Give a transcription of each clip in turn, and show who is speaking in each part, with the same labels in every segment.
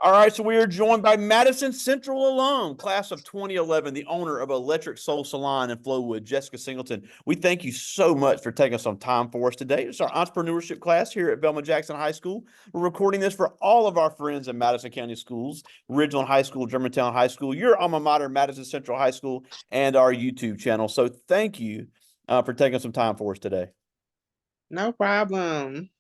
Speaker 1: All right, so we are joined by Madison Central alum, class of 2011, the owner of Electric Soul Salon in Flowood, Jessica Singleton. We thank you so much for taking some time for us today. It's our entrepreneurship class here at Velma Jackson High School. We're recording this for all of our friends in Madison County Schools, Ridgeland High School, Germantown High School, your alma mater, Madison Central High School, and our YouTube channel. So thank you for taking some time for us today.
Speaker 2: No problem.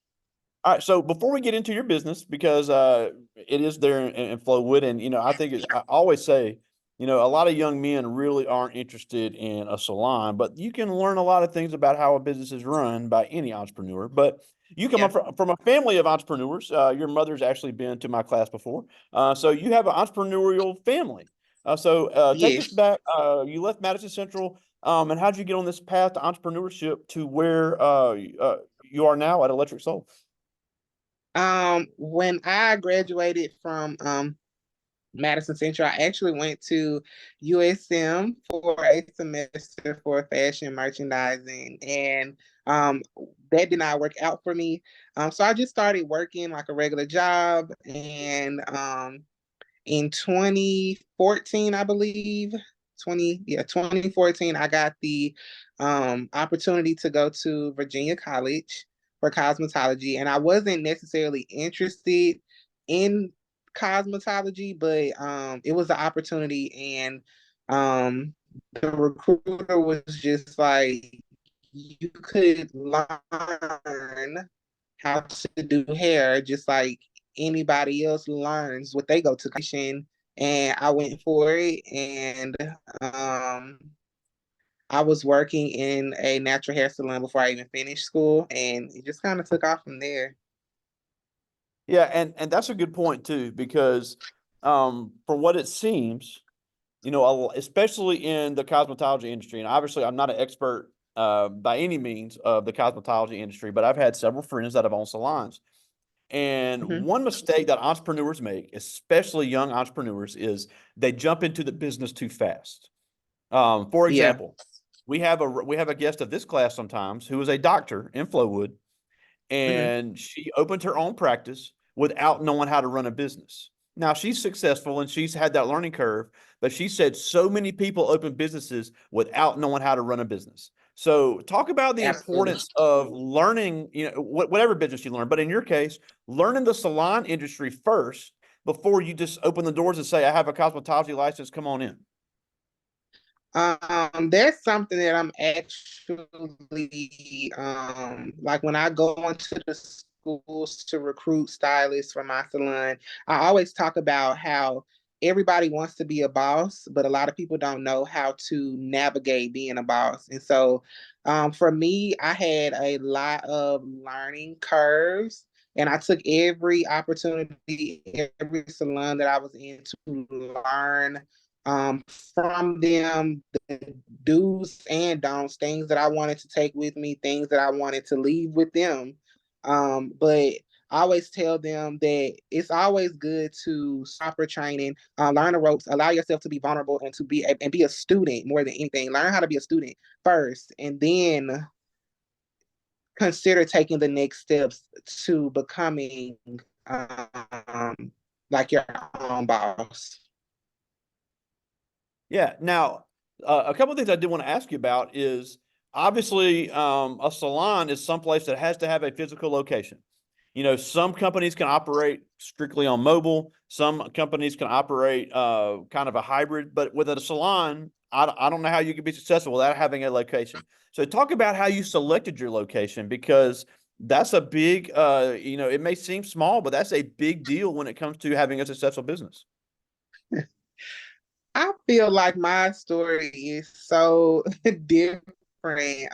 Speaker 1: All right, so before we get into your business, because it is there in Flowood, and I think I always say, a lot of young men really aren't interested in a salon, but you can learn a lot of things about how a business is run by any entrepreneur. But you come
Speaker 2: Yeah.
Speaker 1: up from a family of entrepreneurs. Your mother's actually been to my class before, so you have an entrepreneurial family. So take us
Speaker 2: Yes.
Speaker 1: back. You left Madison Central, and how'd you get on this path to entrepreneurship to where you are now at Electric Soul?
Speaker 2: When I graduated from Madison Central, I actually went to USM for a semester for fashion merchandising, and that did not work out for me. So I just started working like a regular job, and in 2014, I believe, 2014, I got the opportunity to go to Virginia College for cosmetology, and I wasn't necessarily interested in cosmetology, but it was an opportunity, and the recruiter was just like, you could learn how to do hair just like anybody else learns what they go to college. And I went for it, and um I was working in a natural hair salon before I even finished school, and it just kind of took off from there.
Speaker 1: Yeah, and that's a good point too, because from what it seems, especially in the cosmetology industry, and obviously I'm not an expert by any means of the cosmetology industry, but I've had several friends that have owned salons. And
Speaker 2: Mm-hmm.
Speaker 1: one mistake that entrepreneurs make, especially young entrepreneurs, is they jump into the business too fast. For
Speaker 2: Yeah.
Speaker 1: example, we have a guest of this class sometimes who is a doctor in Flowood,
Speaker 2: Mm-hmm.
Speaker 1: and she opened her own practice without knowing how to run a business. Now she's successful and she's had that learning curve, but she said so many people open businesses without knowing how to run a business. So talk about the
Speaker 2: Absolutely.
Speaker 1: importance of learning, whatever business you learn, but in your case, learning the salon industry first before you just open the doors and say, I have a cosmetology license, come on in.
Speaker 2: That's something that I'm actually like when I go into the schools to recruit stylists for my salon, I always talk about how everybody wants to be a boss, but a lot of people don't know how to navigate being a boss. And so for me, I had a lot of learning curves. And I took every opportunity, every salon that I was in to learn from them the do's and don'ts, things that I wanted to take with me, things that I wanted to leave with them. But I always tell them that it's always good to proper training, learn the ropes, allow yourself to be vulnerable and to be a student more than anything. Learn how to be a student first, and then consider taking the next steps to becoming um, like your own boss.
Speaker 1: Yeah. Now, a couple of things I did want to ask you about is obviously a salon is someplace that has to have a physical location. Some companies can operate strictly on mobile. Some companies can operate kind of a hybrid, but with a salon, I don't know how you can be successful without having a location. So talk about how you selected your location because that's a big, it may seem small, but that's a big deal when it comes to having a successful business.
Speaker 2: I feel like my story is so different.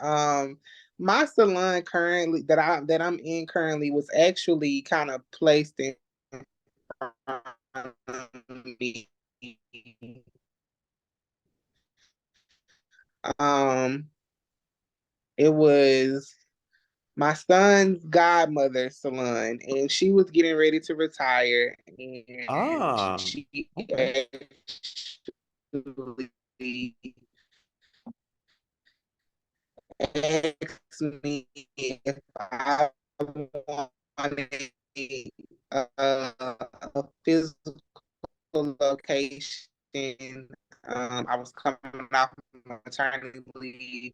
Speaker 2: My salon currently that I'm in currently was actually kind of placed in front of me. Um, it was my son's godmother's salon, and she was getting ready to retire, and
Speaker 1: Ah,
Speaker 2: she
Speaker 1: okay.
Speaker 2: actually asked me if I wanted a physical location. I was coming off maternity leave.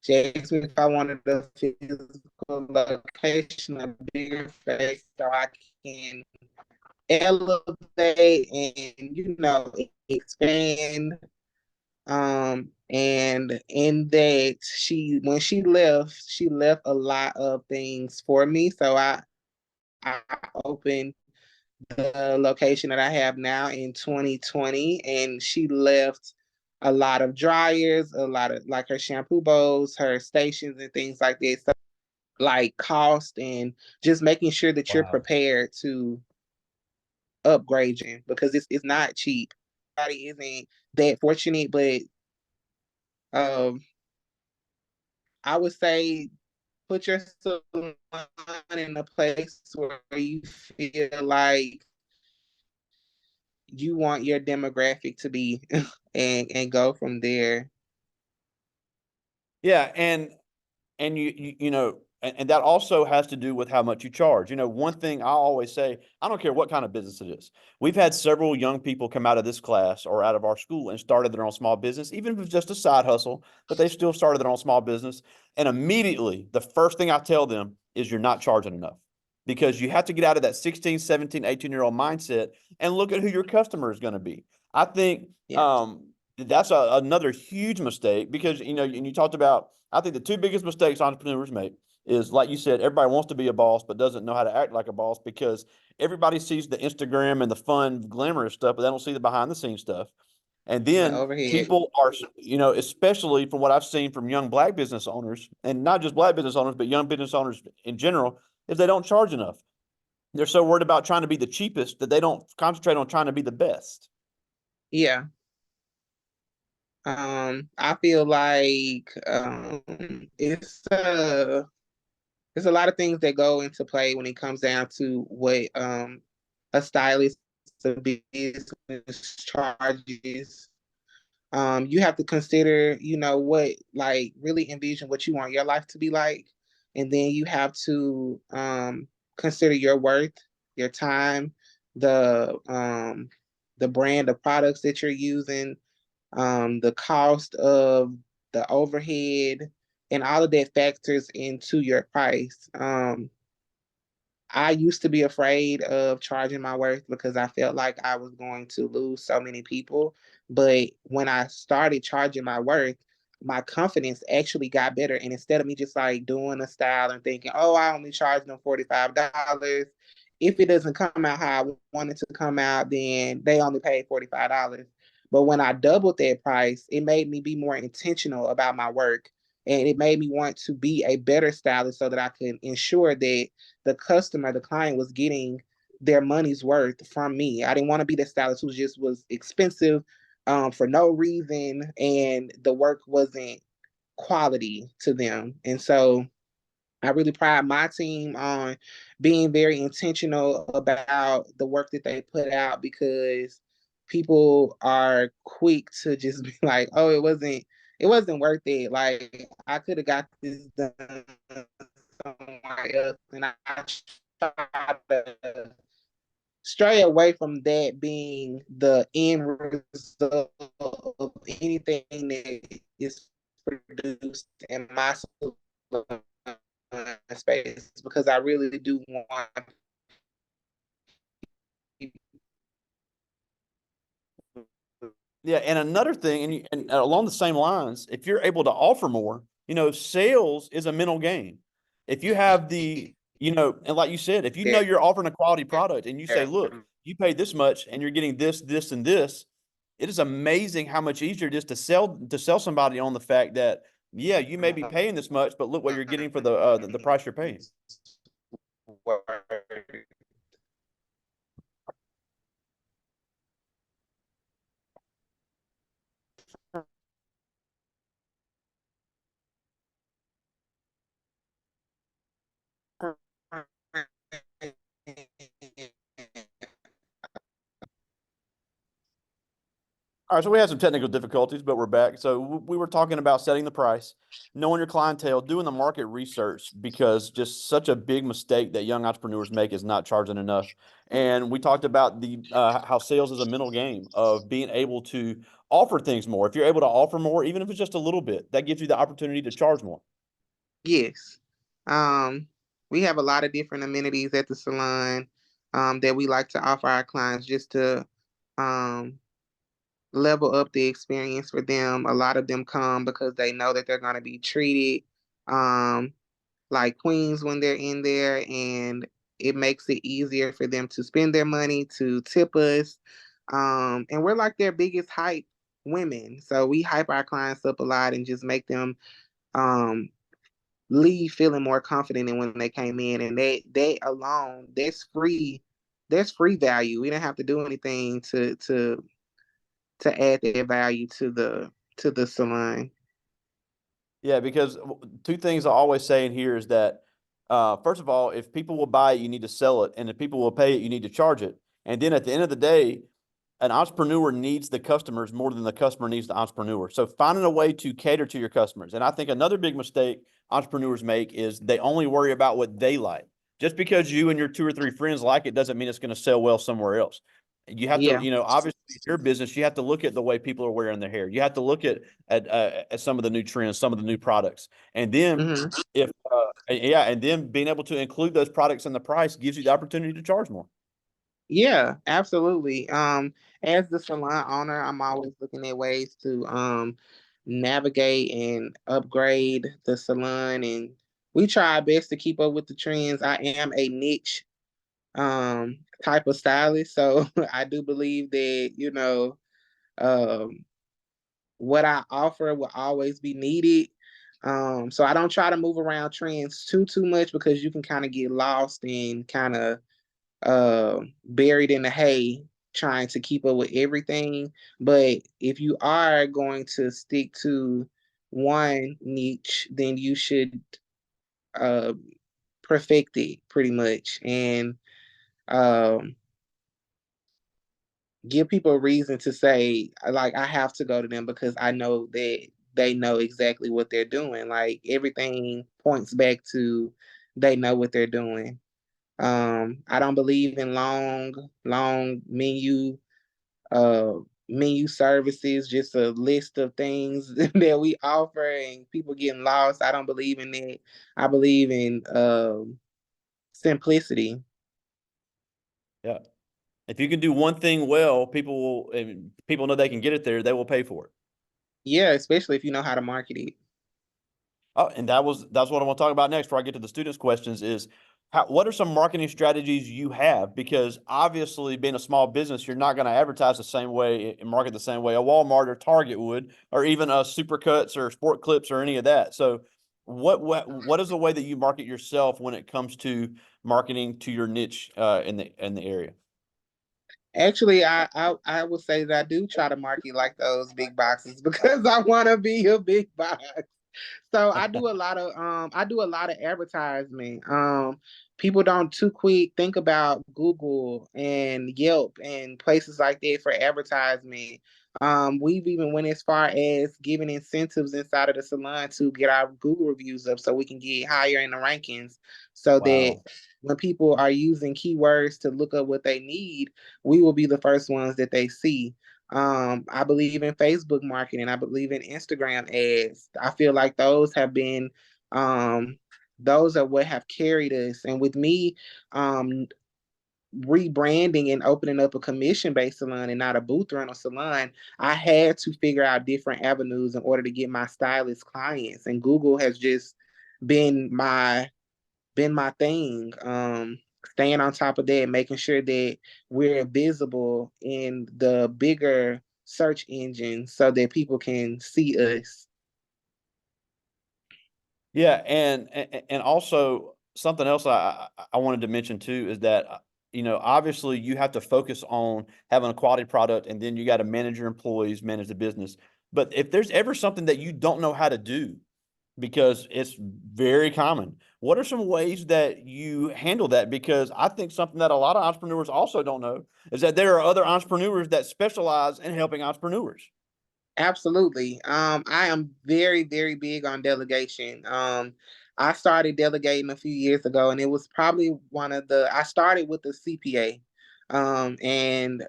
Speaker 2: She asked me if I wanted a physical location, a bigger space, so I can elevate and expand. And in that, when she left a lot of things for me. So I opened the location that I have now in 2020, and she left a lot of dryers, a lot of like her shampoo bowls, her stations, and things like that. So, like cost and just making sure that you're
Speaker 1: Wow.
Speaker 2: prepared to upgrade you because it's not cheap. Everybody isn't that fortunate, but um, I would say put yourself in a place where you feel like you want your demographic to be and go from there.
Speaker 1: Yeah, and and that also has to do with how much you charge. One thing I always say, I don't care what kind of business it is. We've had several young people come out of this class or out of our school and started their own small business, even if it's just a side hustle, but they still started their own small business. And immediately, the first thing I tell them is you're not charging enough because you have to get out of that 16, 17, 18-year-old mindset and look at who your customer is going to be. I think
Speaker 2: Yeah.
Speaker 1: that's another huge mistake because, and you talked about, I think the two biggest mistakes entrepreneurs make is, like you said, everybody wants to be a boss, but doesn't know how to act like a boss because everybody sees the Instagram and the fun, glamorous stuff, but they don't see the behind the scenes stuff. And
Speaker 2: The
Speaker 1: then
Speaker 2: overhead.
Speaker 1: people are, especially from what I've seen from young Black business owners, and not just Black business owners, but young business owners in general, is they don't charge enough. They're so worried about trying to be the cheapest that they don't concentrate on trying to be the best.
Speaker 2: Yeah. I feel like it's a lot of things that go into play when it comes down to what a stylist, a business charges. You have to consider, what like really envision what you want your life to be like, and then you have to consider your worth, your time, the brand of products that you're using, the cost of the overhead, and all of that factors into your price. I used to be afraid of charging my worth because I felt like I was going to lose so many people. But when I started charging my worth, my confidence actually got better. And instead of me just like doing a style and thinking, oh, I only charge them $45. If it doesn't come out how I want it to come out, then they only paid $45. But when I doubled that price, it made me be more intentional about my work. And it made me want to be a better stylist so that I could ensure that the customer, the client was getting their money's worth from me. I didn't want to be the stylist who just was expensive for no reason and the work wasn't quality to them. And so I really pride my team on being very intentional about the work that they put out because people are quick to just be like, oh, it wasn't worth it. Like I could have got this done somewhere else. And I try to stray away from that being the end result of anything that is produced in my space because I really do want people.
Speaker 1: Yeah, and another thing, and along the same lines, if you're able to offer more, sales is a mental game. If you have and like you said, if you know you're offering a quality product and you say, look, you pay this much and you're getting this, this, and this, it is amazing how much easier it is to sell somebody on the fact that, yeah, you may be paying this much, but look what you're getting for the price you're paying. All right, so we had some technical difficulties, but we're back. So we were talking about setting the price, knowing your clientele, doing the market research, because just such a big mistake that young entrepreneurs make is not charging enough. And we talked about the how sales is a mental game of being able to offer things more. If you're able to offer more, even if it's just a little bit, that gives you the opportunity to charge more.
Speaker 2: Yes. Um, we have a lot of different amenities at the salon that we like to offer our clients just to um, level up the experience for them. A lot of them come because they know that they're going to be treated um, like queens when they're in there, and it makes it easier for them to spend their money, to tip us. And we're like their biggest hype women. So we hype our clients up a lot and just make them um, leave feeling more confident than when they came in. And they alone, there's free value. We didn't have to do anything to add their value to the salon.
Speaker 1: Yeah, because two things I always say in here is that, first of all, if people will buy it, you need to sell it, and if people will pay it, you need to charge it. And then at the end of the day, an entrepreneur needs the customers more than the customer needs the entrepreneur. So finding a way to cater to your customers. And I think another big mistake entrepreneurs make is they only worry about what they like. Just because you and your two or three friends like it doesn't mean it's going to sell well somewhere else. You have to,
Speaker 2: Yeah.
Speaker 1: obviously your business, you have to look at the way people are wearing their hair. You have to look at some of the new trends, some of the new products. And then
Speaker 2: Hmm.
Speaker 1: if yeah, and then being able to include those products in the price gives you the opportunity to charge more.
Speaker 2: Yeah, absolutely. As the salon owner, I'm always looking at ways to navigate and upgrade the salon, and we try our best to keep up with the trends. I am a niche type of stylist, so I do believe that, um what I offer will always be needed. So I don't try to move around trends too much because you can kind of get lost and kind of buried in the hay trying to keep up with everything. But if you are going to stick to one niche, then you should uh, perfect it pretty much, and um, give people a reason to say, like, I have to go to them because I know that they know exactly what they're doing. Like everything points back to they know what they're doing. I don't believe in long uh, menu services, just a list of things that we offer and people getting lost. I don't believe in that. I believe in simplicity.
Speaker 1: Yeah. If you can do one thing well, people know they can get it there, they will pay for it.
Speaker 2: Yeah, especially if you know how to market it.
Speaker 1: Oh, and that's what I want to talk about next before I get to the students' questions is what are some marketing strategies you have? Because obviously being a small business, you're not going to advertise the same way and market the same way a Walmart or Target would, or even a Supercuts or Sport Clips or any of that. So what is the way that you market yourself when it comes to marketing to your niche in the area?
Speaker 2: Actually, I would say that I do try to market like those big boxes because I want to be a big box. So I do a lot of advertisement. People don't too quick think about Google and Yelp and places like that for advertisement. We've even went as far as giving incentives inside of the salon to get our Google reviews up so we can get higher in the rankings so that
Speaker 1: Wow.
Speaker 2: when people are using keywords to look up what they need, we will be the first ones that they see. I believe in Facebook marketing. I believe in Instagram ads. I feel like um, those are what have carried us. And with me, rebranding and opening up a commission-based salon and not a booth rental salon, I had to figure out different avenues in order to get my stylist clients. And Google has just been my thing. Staying on top of that, making sure that we're visible in the bigger search engines so that people can see us.
Speaker 1: Yeah, and also something else I wanted to mention too is that obviously you have to focus on having a quality product, and then you got to manage your employees, manage the business. But if there's ever something that you don't know how to do, because it's very common. What are some ways that you handle that? Because I think something that a lot of entrepreneurs also don't know is that there are other entrepreneurs that specialize in helping entrepreneurs.
Speaker 2: Absolutely. I am very, very big on delegation. I started delegating a few years ago, and it was probably I started with the CPA. And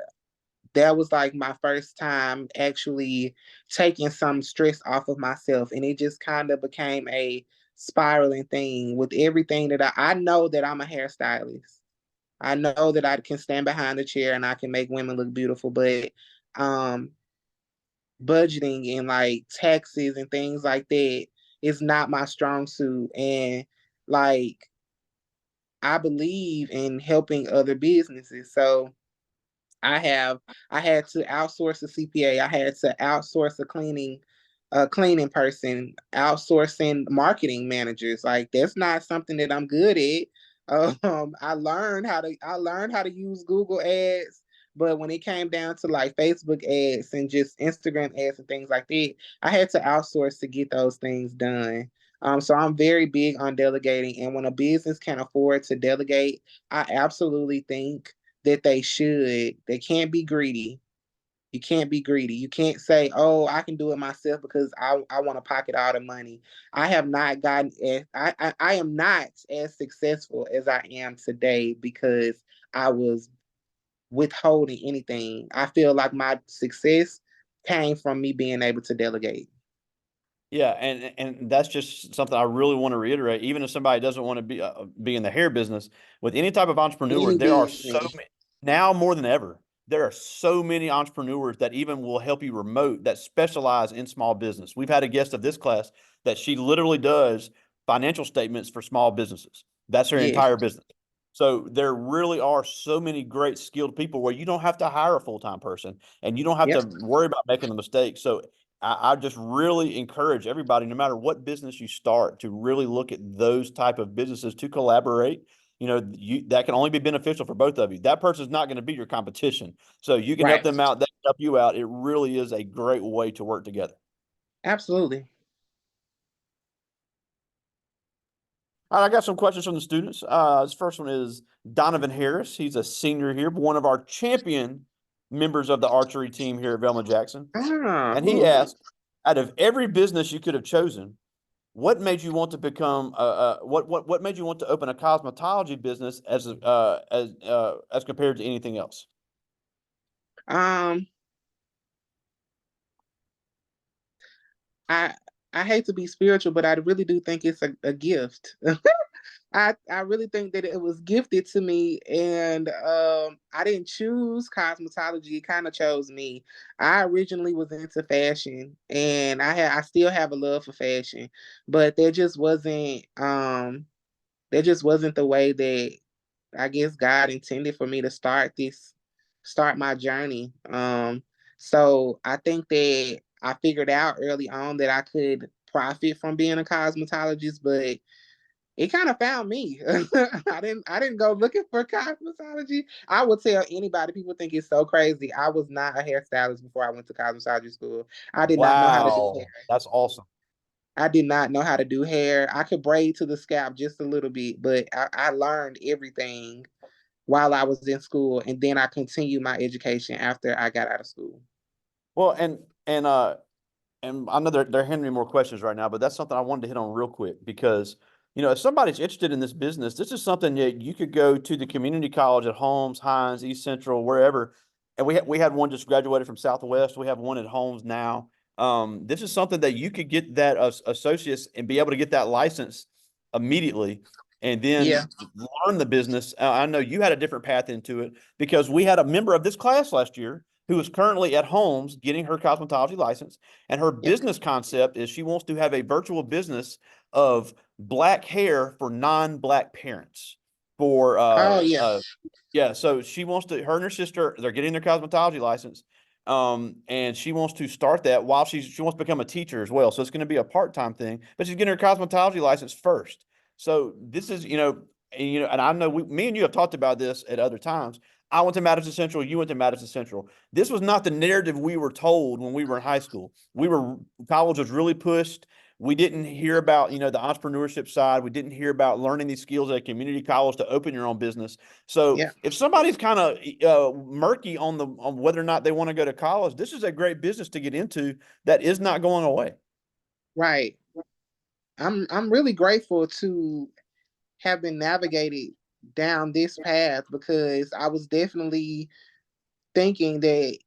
Speaker 2: that was like my first time actually taking some stress off of myself. And it just kind of became a spiraling thing with everything that I know that I'm a hairstylist. I know that I can stand behind the chair and I can make women look beautiful, but um budgeting and like taxes and things like that is not my strong suit. And like I believe in helping other businesses. So I had to outsource a CPA. I had to outsource a cleaning person, outsourcing marketing managers. Like that's not something that I'm good at. I learned how to use Google ads, but when it came down to like Facebook ads and just Instagram ads and things like that, I had to outsource to get those things done. So I'm very big on delegating, and when a business can afford to delegate, I absolutely think that they should. They can't be greedy. You can't be greedy. You can't say, "Oh, I can do it myself because I want to pocket all the money." I have not gotten as I am not as successful as I am today because I was withholding anything. I feel like my success came from me being able to delegate.
Speaker 1: Yeah, and that's just something I really want to reiterate. Even if somebody doesn't want to be in the hair business, with any type of entrepreneur,
Speaker 2: Any
Speaker 1: there are so
Speaker 2: business.
Speaker 1: many now more than ever. There are so many entrepreneurs that even will help you remote that specialize in small business. We've had a guest of this class that she literally does financial statements for small businesses. That's her
Speaker 2: Yes.
Speaker 1: entire business. So there really are so many great skilled people where you don't have to hire a full-time person and you don't have to
Speaker 2: Yep.
Speaker 1: worry about making a mistake. So I just really encourage everybody, no matter what business you start, to really look at those type of businesses to collaborate. That can only be beneficial for both of you. That person's not going to be your competition, so you can help
Speaker 2: Right.
Speaker 1: them out. They can help you out. It really is a great way to work together.
Speaker 2: Absolutely.
Speaker 1: All right, I got some questions from the students. This first one is Donovan Harris. He's a senior here, but one of our champion members of the archery team here at Velma Jackson.
Speaker 2: Ah,
Speaker 1: And he
Speaker 2: ooh.
Speaker 1: asked, out of every business you could have chosen, what made you want to become what made you want to open a cosmetology business as compared to anything else?
Speaker 2: Um, I I hate to be spiritual, but I really do think it's a gift. I really think that it was gifted to me, and I didn't choose cosmetology. It kind of chose me. I originally was into fashion, and I still have a love for fashion, but there just wasn't the way that I guess God intended for me to start my journey. So I think that I figured out early on that I could profit from being a cosmetologist, but it kind of found me. I didn't go looking for cosmetology. I will tell anybody, people think it's so crazy. I was not a hairstylist before I went to cosmetology school. I did not know how to do hair.
Speaker 1: Wow, that's awesome.
Speaker 2: I did not know how to do hair. I could braid to the scalp just a little bit, but I learned everything while I was in school, and then I continued my education after I got out of school.
Speaker 1: Well, and I know they're handing me more questions right now, but that's something I wanted to hit on real quick because if somebody's interested in this business, this is something that you could go to the community college at Holmes, Hines, East Central, wherever. And we had one just graduated from Southwest. We have one at Holmes now. This is something that you could get that associates and be able to get that license immediately, and
Speaker 2: Yeah.
Speaker 1: then learn the business. I know you had a different path into it because we had a member of this class last year who is currently at Holmes getting her cosmetology license. And her
Speaker 2: Yep.
Speaker 1: business concept is she wants to have a virtual business of black hair for non-black parents. For
Speaker 2: Oh yeah.
Speaker 1: yeah, so she wants to. Her and her sister, they're getting their cosmetology license, and she wants to start that while she wants to become a teacher as well. So it's going to be a part-time thing, but she's getting her cosmetology license first. So this is and I know me and you have talked about this at other times. I went to Madison Central. You went to Madison Central. This was not the narrative we were told when we were in high school. College was really pushed. We didn't hear about, you know, the entrepreneurship side. We didn't hear about learning these skills at a community college to open your own business. So
Speaker 2: Yeah,
Speaker 1: if somebody's kind of murky on whether or not they want to go to college, this is a great business to get into that is not going away.
Speaker 2: right. I'm really grateful to have been navigated down this path because I was definitely thinking that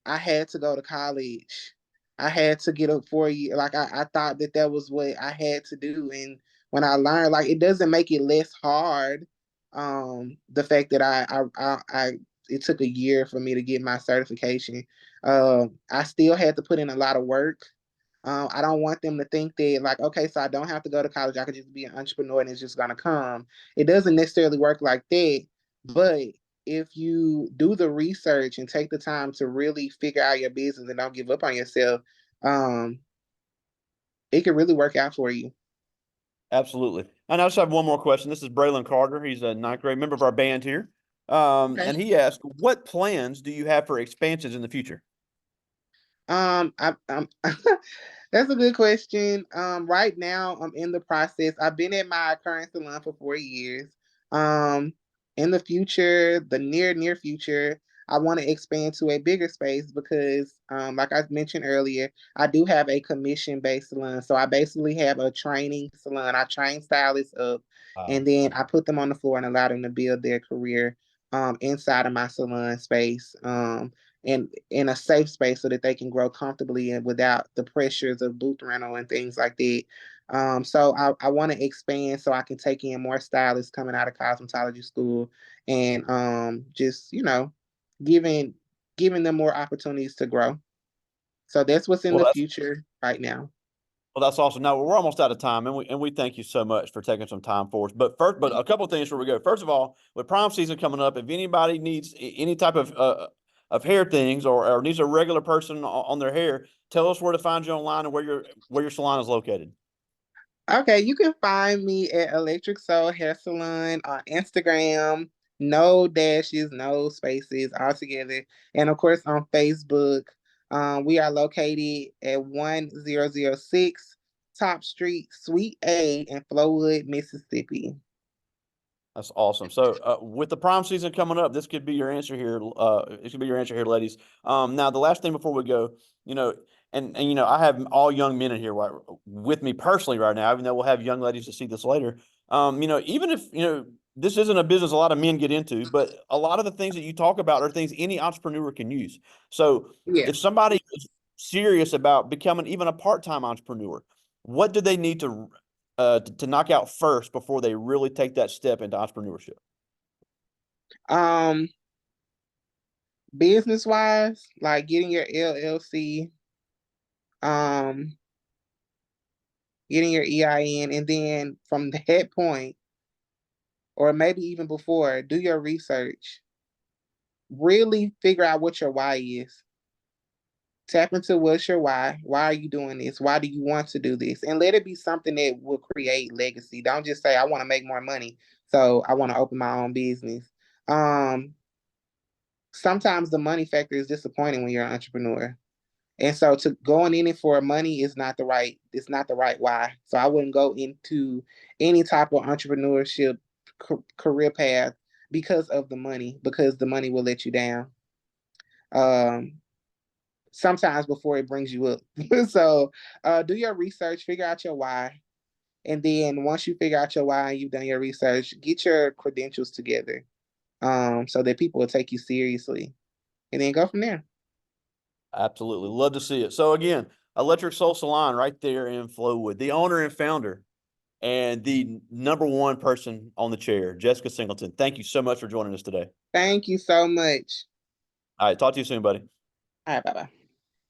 Speaker 2: I had to go to college. I had to get up 4 years. Like I thought that that was what I had to do. And when I learned, like it doesn't make it less hard. The fact that it took a year for me to get my certification. I still had to put in a lot of work. I don't want them to think that like, okay, so I don't have to go to college. I could just be an entrepreneur and it's just gonna come. It doesn't necessarily work like that. But if you do the research and take the time to really figure out your business and don't give up on yourself, um, it can really work out for you.
Speaker 1: Absolutely. And I just have one more question. This is Braylon Carter. He's a ninth grade member of our band here.
Speaker 2: Okay.
Speaker 1: And he asked, what plans do you have for expansions in the future?
Speaker 2: I'm that's a good question. Right now I'm in the process. I've been at my current salon for 4 years. Um, in the future, the near future, I want to expand to a bigger space because, like I mentioned earlier, I do have a commission-based salon. So I basically have a training salon. I train stylists up,
Speaker 1: Wow.
Speaker 2: and then I put them on the floor and allow them to build their career inside of my salon space. In a safe space so that they can grow comfortably and without the pressures of booth rental and things like that. So I want to expand so I can take in more stylists coming out of cosmetology school and just giving giving them more opportunities to grow. So that's what's in
Speaker 1: Well,
Speaker 2: the
Speaker 1: that's
Speaker 2: future right now.
Speaker 1: well, that's awesome. Now we're almost out of time, and we thank you so much for taking some time for us. But a couple of things before we go. First of all, with prom season coming up, if anybody needs any type of hair things or needs a regular person on their hair, tell us where to find you online and where your salon is located.
Speaker 2: Okay, you can find me at Electric Soul Hair Salon on Instagram. No dashes, no spaces, all together. And of course on Facebook. We are located at 1006 Top Street, Suite A in Flowood, Mississippi.
Speaker 1: That's awesome. So, with the prom season coming up, this could be your answer here. It could be your answer here, ladies. Now the last thing before we go, you know, and you know, I have all young men in here with me personally right now, even though we'll have young ladies to see this later. You know, even if, you know, this isn't a business a lot of men get into, but a lot of the things that you talk about are things any entrepreneur can use. So,
Speaker 2: Yeah.
Speaker 1: if somebody is serious about becoming even a part-time entrepreneur, what do they need to knock out first before they really take that step into entrepreneurship?
Speaker 2: Um, Business wise, like getting your LLC, um, getting your EIN, and then from that point, or maybe even before, do your research. Really figure out what your why is. Tap into what's your why. Why are you doing this? Why do you want to do this? And let it be something that will create legacy. Don't just say, I want to make more money. So I want to open my own business. Um, Sometimes the money factor is disappointing when you're an entrepreneur. And so to going in it for money is not the right, it's not the right why. So I wouldn't go into any type of entrepreneurship career path because of the money, because the money will let you down. Um, Sometimes before it brings you up. So do your research, figure out your why. And then once you figure out your why and you've done your research, get your credentials together so that people will take you seriously and then go from there.
Speaker 1: Absolutely. Love to see it. So again, Electric Soul Salon right there in Flowood, the owner and founder and the number one person on the chair, Jessica Singleton. Thank you so much for joining us today.
Speaker 2: Thank you so much.
Speaker 1: All right. Talk to you soon, buddy.
Speaker 2: All right, bye bye.